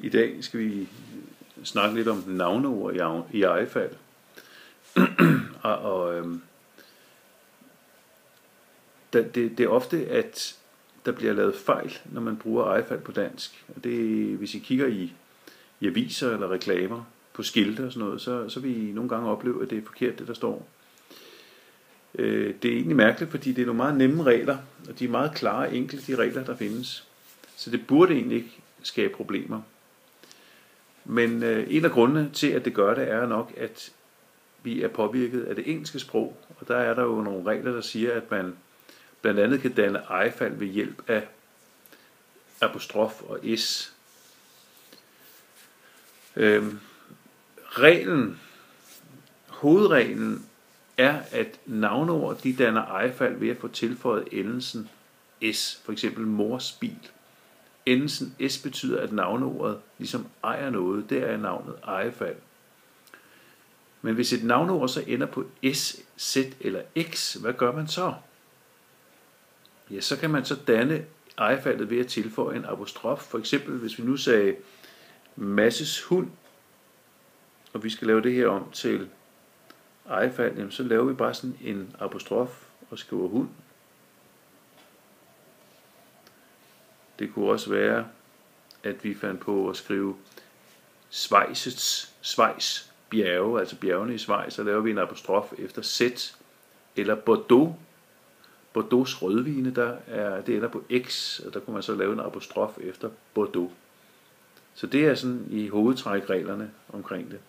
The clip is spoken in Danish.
I dag skal vi snakke lidt om navneord i ejefald. Det er ofte, at der bliver lavet fejl, når man bruger ejefald på dansk. Og det, hvis I kigger i aviser eller reklamer på skilte og sådan noget, så vil I nogle gange opleve, at det er forkert, det der står. Det er egentlig mærkeligt, fordi det er nogle meget nemme regler, og de er meget klare og enkle, de regler, der findes. Så det burde egentlig ikke skabe problemer. Men en af grundene til, at det gør det, er nok, at vi er påvirket af det engelske sprog. Og der er der jo nogle regler, der siger, at man blandt andet kan danne ejefald ved hjælp af apostrof og s. Hovedreglen er, at navneord de danner ejefald ved at få tilføjet endelsen s. For eksempel mors bil. Endelsen s betyder, at navneordet ligesom ejer noget. Det er navnet ejefald. Men hvis et navneord så ender på s, z eller x, hvad gør man så? Ja, så kan man så danne ejefaldet ved at tilføje en apostrof. For eksempel, hvis vi nu sagde Masses hund, og vi skal lave det her om til ejefald, jamen så laver vi bare sådan en apostrof og skriver hund. Det kunne også være, at vi fandt på at skrive Schweiz bjerge, altså bjergene i Schweiz, så laver vi en apostrof efter z, eller Bordeaux rødvine, det ender på x, og der kunne man så lave en apostrof efter Bordeaux. Så det er sådan i hovedtræk reglerne omkring det.